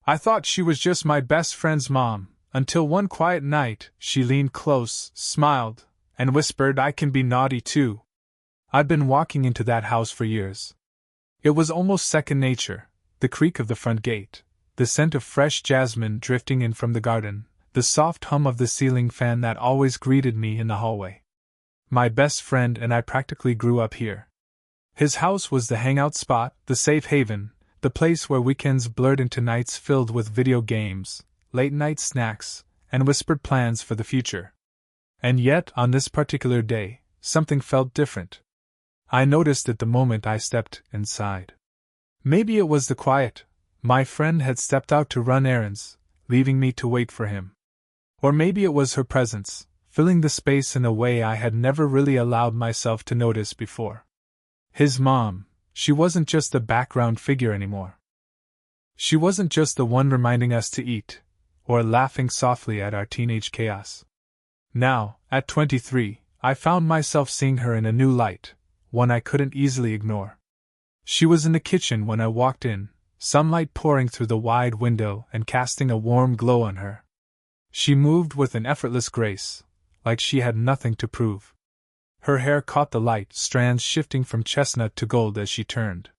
I thought she was just my best friend's mom, until one quiet night she leaned close, smiled, and whispered, "I can be naughty too." I'd been walking into that house for years. It was almost second nature, the creak of the front gate, the scent of fresh jasmine drifting in from the garden, the soft hum of the ceiling fan that always greeted me in the hallway. My best friend and I practically grew up here. His house was the hangout spot, the safe haven, the place where weekends blurred into nights filled with video games, late-night snacks, and whispered plans for the future. And yet, on this particular day, something felt different. I noticed it the moment I stepped inside. Maybe it was the quiet. My friend had stepped out to run errands, leaving me to wait for him. Or maybe it was her presence, filling the space in a way I had never really allowed myself to notice before. His mom, she wasn't just a background figure anymore. She wasn't just the one reminding us to eat, or laughing softly at our teenage chaos. Now, at 23, I found myself seeing her in a new light, one I couldn't easily ignore. She was in the kitchen when I walked in, sunlight pouring through the wide window and casting a warm glow on her. She moved with an effortless grace, like she had nothing to prove. Her hair caught the light, strands shifting from chestnut to gold as she turned.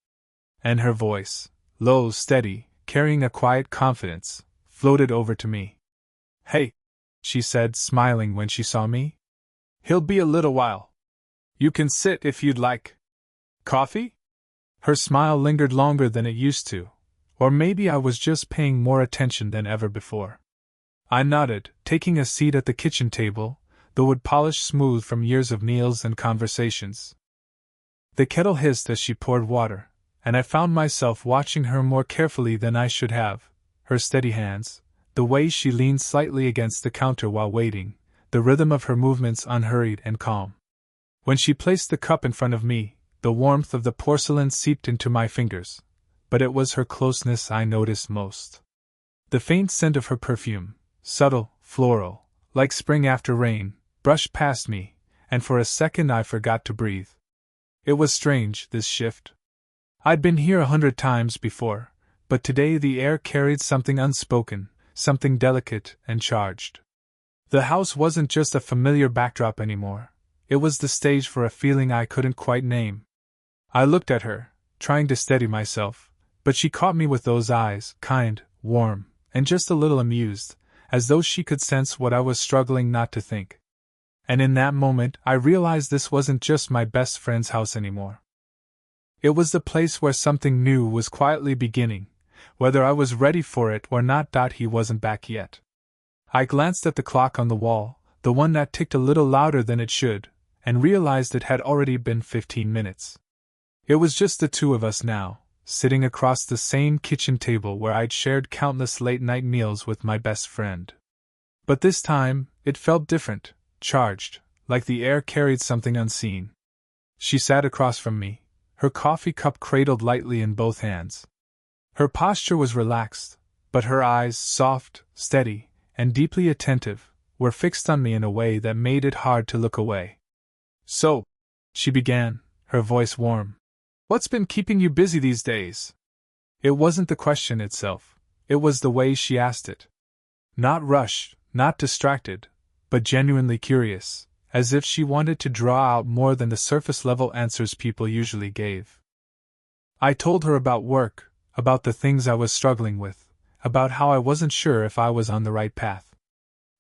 And her voice, low, steady, carrying a quiet confidence, floated over to me. "Hey," she said, smiling when she saw me. "He'll be a little while. You can sit if you'd like. Coffee?" Her smile lingered longer than it used to, or maybe I was just paying more attention than ever before. I nodded, taking a seat at the kitchen table, the wood polished smooth from years of meals and conversations. The kettle hissed as she poured water, and I found myself watching her more carefully than I should have, her steady hands, the way she leaned slightly against the counter while waiting, the rhythm of her movements unhurried and calm. When she placed the cup in front of me, the warmth of the porcelain seeped into my fingers, but it was her closeness I noticed most. The faint scent of her perfume, subtle, floral, like spring after rain, brushed past me, and for a second I forgot to breathe. It was strange, this shift. I'd been here 100 times before, but today the air carried something unspoken, something delicate and charged. The house wasn't just a familiar backdrop anymore, it was the stage for a feeling I couldn't quite name. I looked at her, trying to steady myself, but she caught me with those eyes, kind, warm, and just a little amused, as though she could sense what I was struggling not to think. And in that moment, I realized this wasn't just my best friend's house anymore. It was the place where something new was quietly beginning, whether I was ready for it or not. He wasn't back yet. I glanced at the clock on the wall, the one that ticked a little louder than it should, and realized it had already been 15 minutes. It was just the two of us now, sitting across the same kitchen table where I'd shared countless late-night meals with my best friend. But this time, it felt different, charged, like the air carried something unseen. She sat across from me, her coffee cup cradled lightly in both hands. Her posture was relaxed, but her eyes, soft, steady, and deeply attentive, were fixed on me in a way that made it hard to look away. "So," she began, her voice warm, "what's been keeping you busy these days?" It wasn't the question itself, it was the way she asked it. Not rushed, not distracted, but genuinely curious, as if she wanted to draw out more than the surface-level answers people usually gave. I told her about work, about the things I was struggling with, about how I wasn't sure if I was on the right path.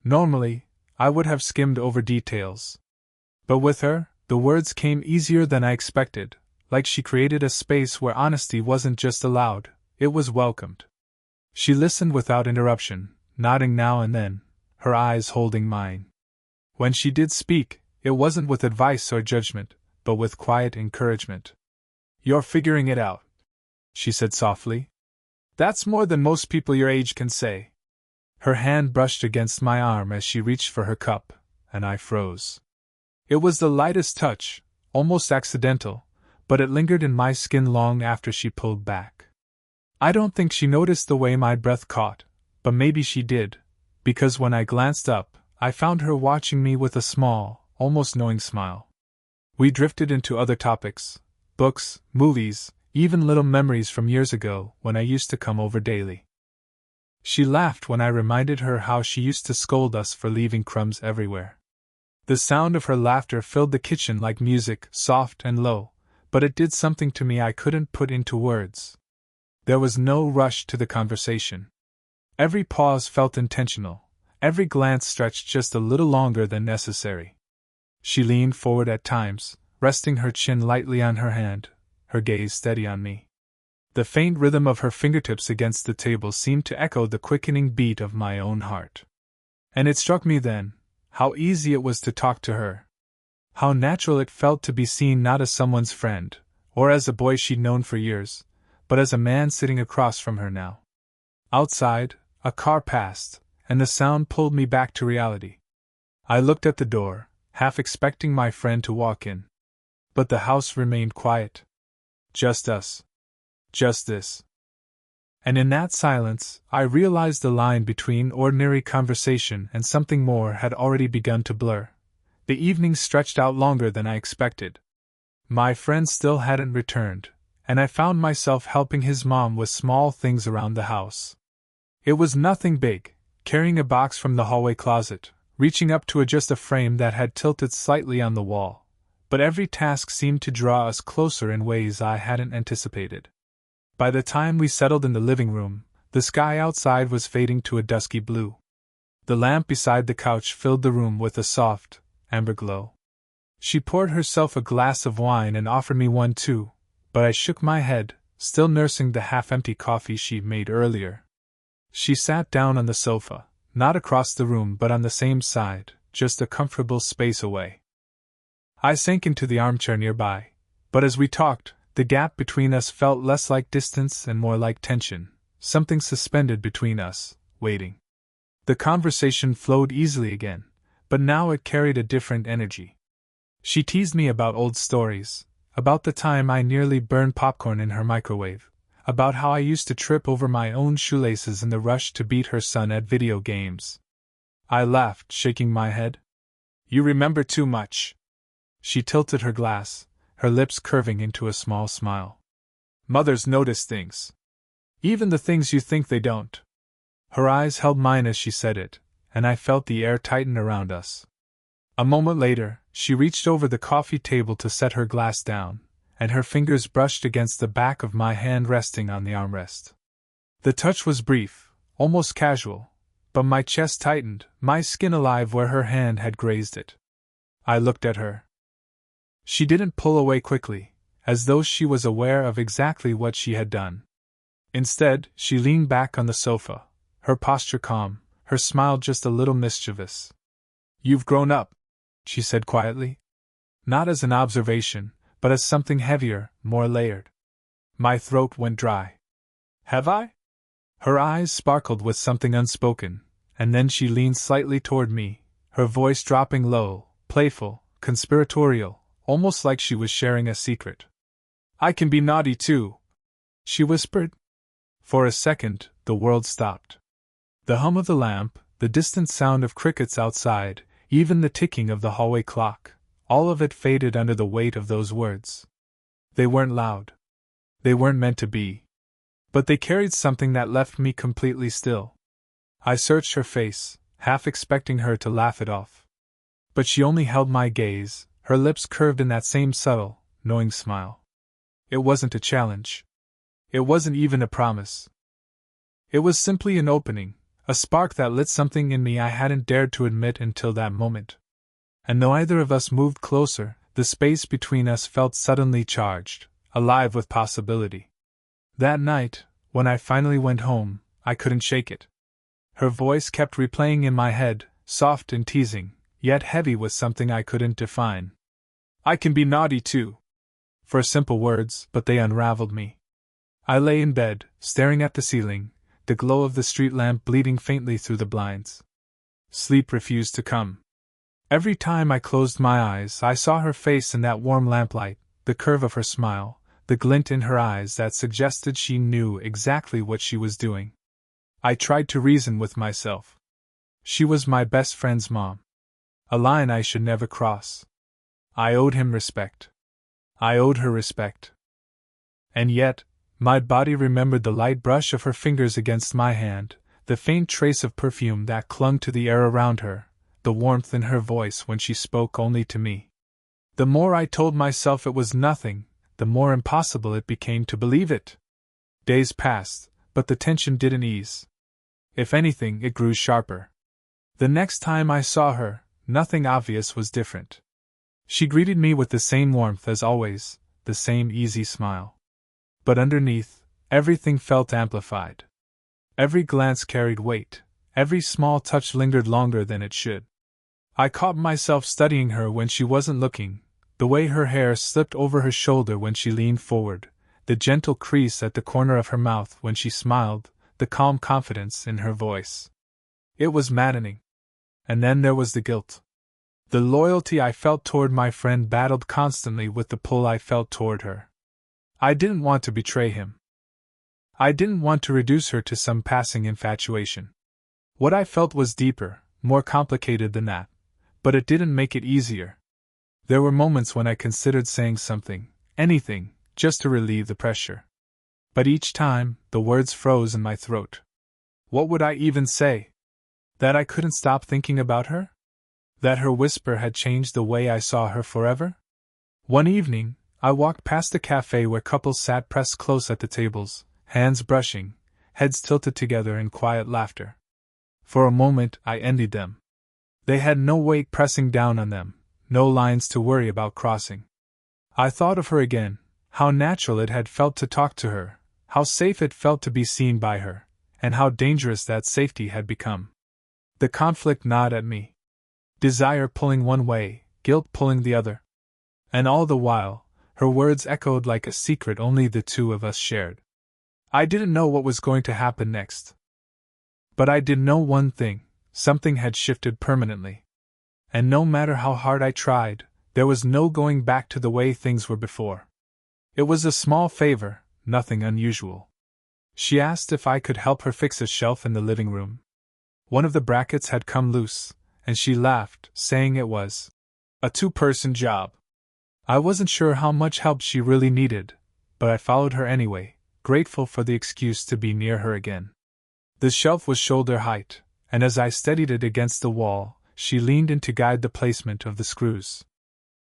Normally, I would have skimmed over details. But with her, the words came easier than I expected, like she created a space where honesty wasn't just allowed, it was welcomed. She listened without interruption, nodding now and then, her eyes holding mine. When she did speak, it wasn't with advice or judgment, but with quiet encouragement. "You're figuring it out," she said softly. "That's more than most people your age can say." Her hand brushed against my arm as she reached for her cup, and I froze. It was the lightest touch, almost accidental, but it lingered in my skin long after she pulled back. I don't think she noticed the way my breath caught, but maybe she did, because when I glanced up, I found her watching me with a small, almost knowing smile. We drifted into other topics, books, movies, even little memories from years ago when I used to come over daily. She laughed when I reminded her how she used to scold us for leaving crumbs everywhere. The sound of her laughter filled the kitchen like music, soft and low, but it did something to me I couldn't put into words. There was no rush to the conversation. Every pause felt intentional, every glance stretched just a little longer than necessary. She leaned forward at times, resting her chin lightly on her hand, her gaze steady on me. The faint rhythm of her fingertips against the table seemed to echo the quickening beat of my own heart. And it struck me then, how easy it was to talk to her. How natural it felt to be seen not as someone's friend, or as a boy she'd known for years, but as a man sitting across from her now. Outside, a car passed, and the sound pulled me back to reality. I looked at the door, half expecting my friend to walk in. But the house remained quiet. Just us. Just this. And in that silence, I realized the line between ordinary conversation and something more had already begun to blur. The evening stretched out longer than I expected. My friend still hadn't returned, and I found myself helping his mom with small things around the house. It was nothing big, carrying a box from the hallway closet, reaching up to adjust a frame that had tilted slightly on the wall, but every task seemed to draw us closer in ways I hadn't anticipated. By the time we settled in the living room, the sky outside was fading to a dusky blue. The lamp beside the couch filled the room with a soft, amber glow. She poured herself a glass of wine and offered me one too, but I shook my head, still nursing the half-empty coffee she'd made earlier. She sat down on the sofa, not across the room but on the same side, just a comfortable space away. I sank into the armchair nearby, but as we talked, the gap between us felt less like distance and more like tension, something suspended between us, waiting. The conversation flowed easily again, but now it carried a different energy. She teased me about old stories, about the time I nearly burned popcorn in her microwave, about how I used to trip over my own shoelaces in the rush to beat her son at video games. I laughed, shaking my head. You remember too much. She tilted her glass, her lips curving into a small smile. Mothers notice things. Even the things you think they don't. Her eyes held mine as she said it, and I felt the air tighten around us. A moment later, she reached over the coffee table to set her glass down, and her fingers brushed against the back of my hand resting on the armrest. The touch was brief, almost casual, but my chest tightened, my skin alive where her hand had grazed it. I looked at her. She didn't pull away quickly, as though she was aware of exactly what she had done. Instead, she leaned back on the sofa, her posture calm, her smile just a little mischievous. You've grown up, she said quietly. Not as an observation, but as something heavier, more layered. My throat went dry. Have I? Her eyes sparkled with something unspoken, and then she leaned slightly toward me, her voice dropping low, playful, conspiratorial, almost like she was sharing a secret. I can be naughty too, she whispered. For a second, the world stopped. The hum of the lamp, the distant sound of crickets outside, even the ticking of the hallway clock, all of it faded under the weight of those words. They weren't loud. They weren't meant to be. But they carried something that left me completely still. I searched her face, half expecting her to laugh it off. But she only held my gaze, her lips curved in that same subtle, knowing smile. It wasn't a challenge. It wasn't even a promise. It was simply an opening, a spark that lit something in me I hadn't dared to admit until that moment. And though either of us moved closer, the space between us felt suddenly charged, alive with possibility. That night, when I finally went home, I couldn't shake it. Her voice kept replaying in my head, soft and teasing, yet heavy with something I couldn't define. I can be naughty too. For simple words, but they unraveled me. I lay in bed, staring at the ceiling, the glow of the street lamp bleeding faintly through the blinds. Sleep refused to come. Every time I closed my eyes, I saw her face in that warm lamplight, the curve of her smile, the glint in her eyes that suggested she knew exactly what she was doing. I tried to reason with myself. She was my best friend's mom. A line I should never cross. I owed him respect. I owed her respect. And yet, my body remembered the light brush of her fingers against my hand, the faint trace of perfume that clung to the air around her, the warmth in her voice when she spoke only to me. The more I told myself it was nothing, the more impossible it became to believe it. Days passed, but the tension didn't ease. If anything, it grew sharper. The next time I saw her, nothing obvious was different. She greeted me with the same warmth as always, the same easy smile. But underneath, everything felt amplified. Every glance carried weight, every small touch lingered longer than it should. I caught myself studying her when she wasn't looking, the way her hair slipped over her shoulder when she leaned forward, the gentle crease at the corner of her mouth when she smiled, the calm confidence in her voice. It was maddening. And then there was the guilt. The loyalty I felt toward my friend battled constantly with the pull I felt toward her. I didn't want to betray him. I didn't want to reduce her to some passing infatuation. What I felt was deeper, more complicated than that, but it didn't make it easier. There were moments when I considered saying something, anything, just to relieve the pressure. But each time, the words froze in my throat. What would I even say? That I couldn't stop thinking about her? That her whisper had changed the way I saw her forever? One evening, I walked past a cafe where couples sat pressed close at the tables, hands brushing, heads tilted together in quiet laughter. For a moment, I envied them. They had no weight pressing down on them, no lines to worry about crossing. I thought of her again, how natural it had felt to talk to her, how safe it felt to be seen by her, and how dangerous that safety had become. The conflict gnawed at me. Desire pulling one way, guilt pulling the other. And all the while, her words echoed like a secret only the two of us shared. I didn't know what was going to happen next. But I did know one thing, something had shifted permanently. And no matter how hard I tried, there was no going back to the way things were before. It was a small favor, nothing unusual. She asked if I could help her fix a shelf in the living room. One of the brackets had come loose, and she laughed, saying it was a two-person job. I wasn't sure how much help she really needed, but I followed her anyway, grateful for the excuse to be near her again. The shelf was shoulder height, and as I steadied it against the wall, she leaned in to guide the placement of the screws.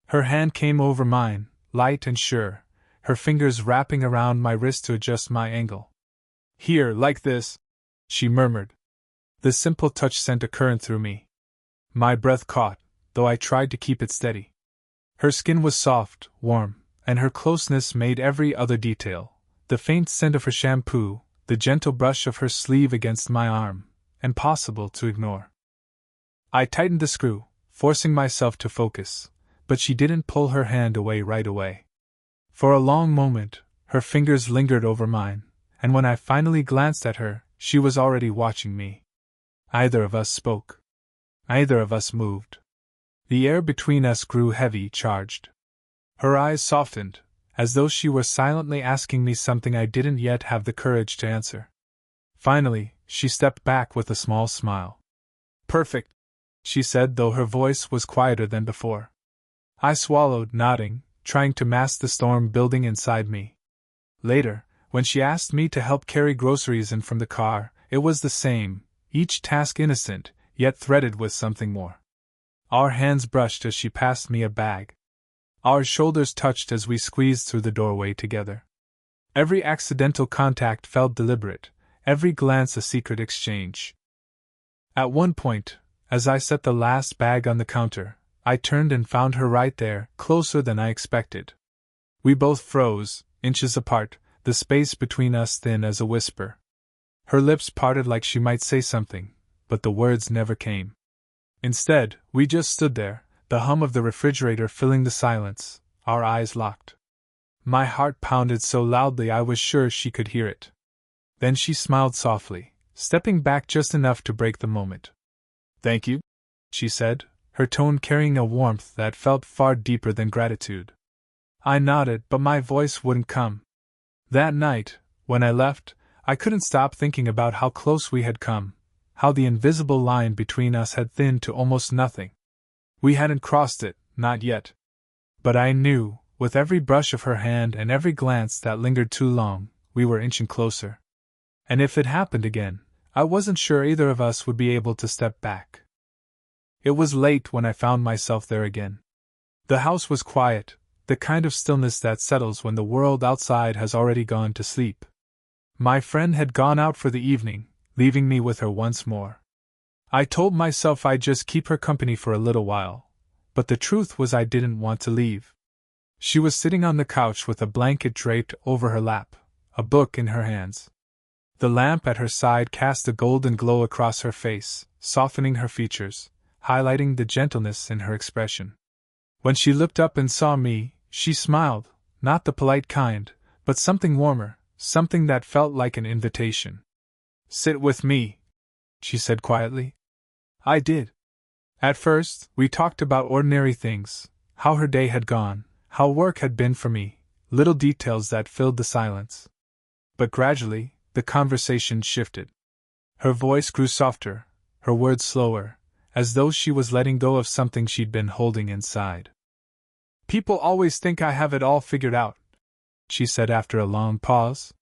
Her hand came over mine, light and sure, her fingers wrapping around my wrist to adjust my angle. "Here, like this," she murmured. The simple touch sent a current through me. My breath caught, though I tried to keep it steady. Her skin was soft, warm, and her closeness made every other detail, the faint scent of her shampoo, the gentle brush of her sleeve against my arm, impossible to ignore. I tightened the screw, forcing myself to focus, but she didn't pull her hand away right away. For a long moment, her fingers lingered over mine, and when I finally glanced at her, she was already watching me. Neither of us spoke. Neither of us moved. The air between us grew heavy, charged. Her eyes softened, as though she were silently asking me something I didn't yet have the courage to answer. Finally, she stepped back with a small smile. "Perfect," she said, though her voice was quieter than before. I swallowed, nodding, trying to mask the storm building inside me. Later, when she asked me to help carry groceries in from the car, it was the same, each task innocent, yet threaded with something more. Our hands brushed as she passed me a bag. Our shoulders touched as we squeezed through the doorway together. Every accidental contact felt deliberate, every glance a secret exchange. At one point, as I set the last bag on the counter, I turned and found her right there, closer than I expected. We both froze, inches apart, the space between us thin as a whisper. Her lips parted like she might say something, but the words never came. Instead, we just stood there, the hum of the refrigerator filling the silence, our eyes locked. My heart pounded so loudly I was sure she could hear it. Then she smiled softly, stepping back just enough to break the moment. "Thank you," she said, her tone carrying a warmth that felt far deeper than gratitude. I nodded, but my voice wouldn't come. That night, when I left, I couldn't stop thinking about how close we had come, how the invisible line between us had thinned to almost nothing. We hadn't crossed it, not yet. But I knew, with every brush of her hand and every glance that lingered too long, we were inching closer. And if it happened again, I wasn't sure either of us would be able to step back. It was late when I found myself there again. The house was quiet, the kind of stillness that settles when the world outside has already gone to sleep. My friend had gone out for the evening, leaving me with her once more. I told myself I'd just keep her company for a little while, but the truth was I didn't want to leave. She was sitting on the couch with a blanket draped over her lap, a book in her hands. The lamp at her side cast a golden glow across her face, softening her features, highlighting the gentleness in her expression. When she looked up and saw me, she smiled, not the polite kind, but something warmer, something that felt like an invitation. "Sit with me," she said quietly. I did. At first, we talked about ordinary things, how her day had gone, how work had been for me, little details that filled the silence. But gradually, the conversation shifted. Her voice grew softer, her words slower, as though she was letting go of something she'd been holding inside. "People always think I have it all figured out," she said after a long pause.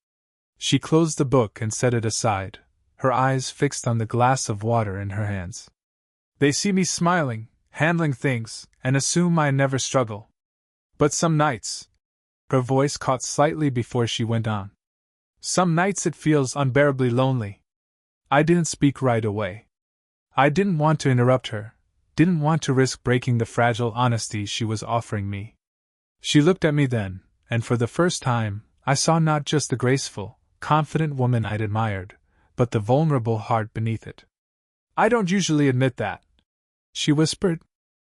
She closed the book and set it aside, her eyes fixed on the glass of water in her hands. "They see me smiling, handling things, and assume I never struggle. But some nights," her voice caught slightly before she went on, "some nights it feels unbearably lonely." I didn't speak right away. I didn't want to interrupt her, didn't want to risk breaking the fragile honesty she was offering me. She looked at me then, and for the first time, I saw not just the graceful, confident woman I'd admired, but the vulnerable heart beneath it. "I don't usually admit that," she whispered.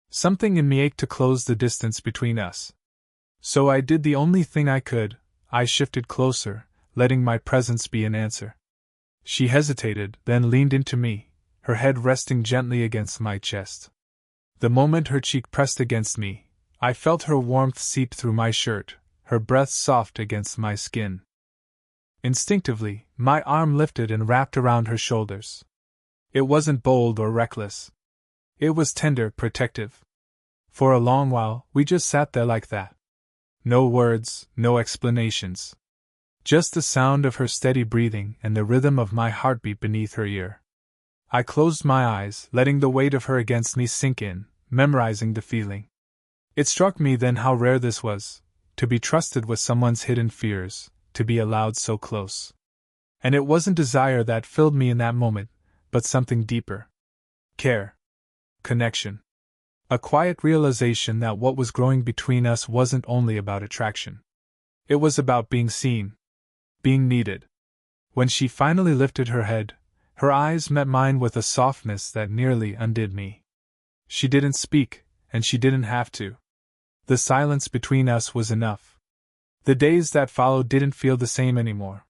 Something in me ached to close the distance between us. So I did the only thing I could, I shifted closer, letting my presence be an answer. She hesitated, then leaned into me, her head resting gently against my chest. The moment her cheek pressed against me, I felt her warmth seep through my shirt, her breath soft against my skin. Instinctively, my arm lifted and wrapped around her shoulders. It wasn't bold or reckless. It was tender, protective. For a long while, we just sat there like that. No words, no explanations. Just the sound of her steady breathing and the rhythm of my heartbeat beneath her ear. I closed my eyes, letting the weight of her against me sink in, memorizing the feeling. It struck me then how rare this was, to be trusted with someone's hidden fears, to be allowed so close. And it wasn't desire that filled me in that moment, but something deeper. Care. Connection. A quiet realization that what was growing between us wasn't only about attraction. It was about being seen. Being needed. When she finally lifted her head, her eyes met mine with a softness that nearly undid me. She didn't speak, and she didn't have to. The silence between us was enough. The days that followed didn't feel the same anymore.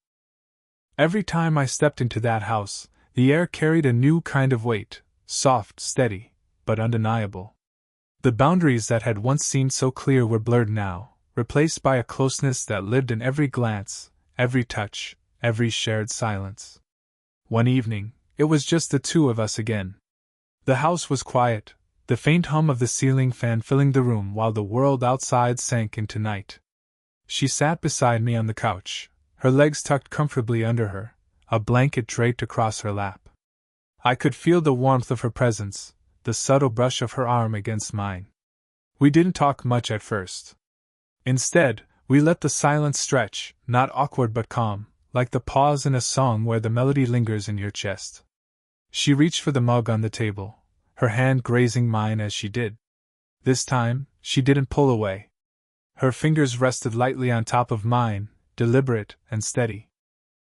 Every time I stepped into that house, the air carried a new kind of weight, soft, steady, but undeniable. The boundaries that had once seemed so clear were blurred now, replaced by a closeness that lived in every glance, every touch, every shared silence. One evening, it was just the two of us again. The house was quiet, the faint hum of the ceiling fan filling the room while the world outside sank into night. She sat beside me on the couch, her legs tucked comfortably under her, a blanket draped across her lap. I could feel the warmth of her presence, the subtle brush of her arm against mine. We didn't talk much at first. Instead, we let the silence stretch, not awkward but calm, like the pause in a song where the melody lingers in your chest. She reached for the mug on the table, her hand grazing mine as she did. This time, she didn't pull away. Her fingers rested lightly on top of mine, deliberate and steady.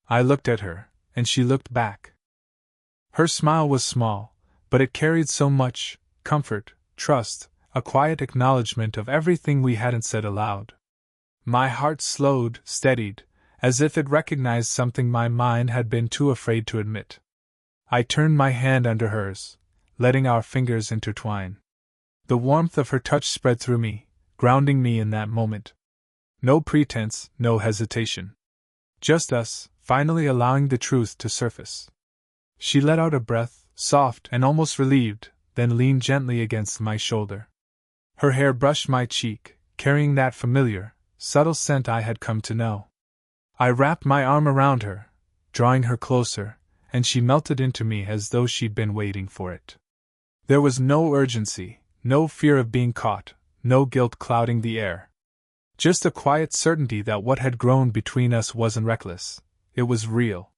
I looked at her, and she looked back. Her smile was small, but it carried so much: comfort, trust, a quiet acknowledgement of everything we hadn't said aloud. My heart slowed, steadied, as if it recognized something my mind had been too afraid to admit. I turned my hand under hers, letting our fingers intertwine. The warmth of her touch spread through me, grounding me in that moment. No pretense, no hesitation. Just us, finally allowing the truth to surface. She let out a breath, soft and almost relieved, then leaned gently against my shoulder. Her hair brushed my cheek, carrying that familiar, subtle scent I had come to know. I wrapped my arm around her, drawing her closer, and she melted into me as though she'd been waiting for it. There was no urgency, no fear of being caught, no guilt clouding the air. Just a quiet certainty that what had grown between us wasn't reckless, it was real.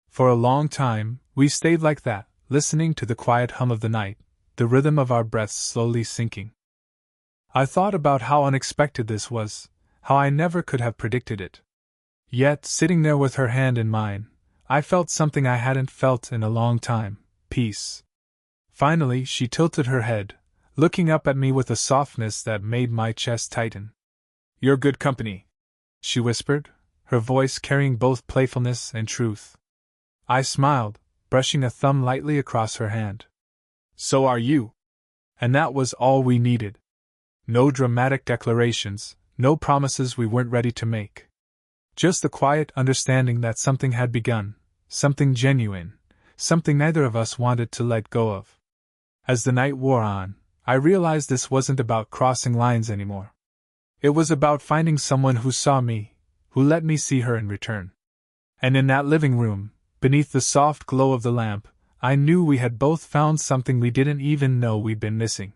For a long time, we stayed like that, listening to the quiet hum of the night, the rhythm of our breaths slowly sinking. I thought about how unexpected this was, how I never could have predicted it. Yet, sitting there with her hand in mine, I felt something I hadn't felt in a long time: peace. Finally, she tilted her head, looking up at me with a softness that made my chest tighten. "You're good company," she whispered, her voice carrying both playfulness and truth. I smiled, brushing a thumb lightly across her hand. "So are you." And that was all we needed. No dramatic declarations, no promises we weren't ready to make. Just the quiet understanding that something had begun, something genuine, something neither of us wanted to let go of. As the night wore on, I realized this wasn't about crossing lines anymore. It was about finding someone who saw me, who let me see her in return. And in that living room, beneath the soft glow of the lamp, I knew we had both found something we didn't even know we'd been missing.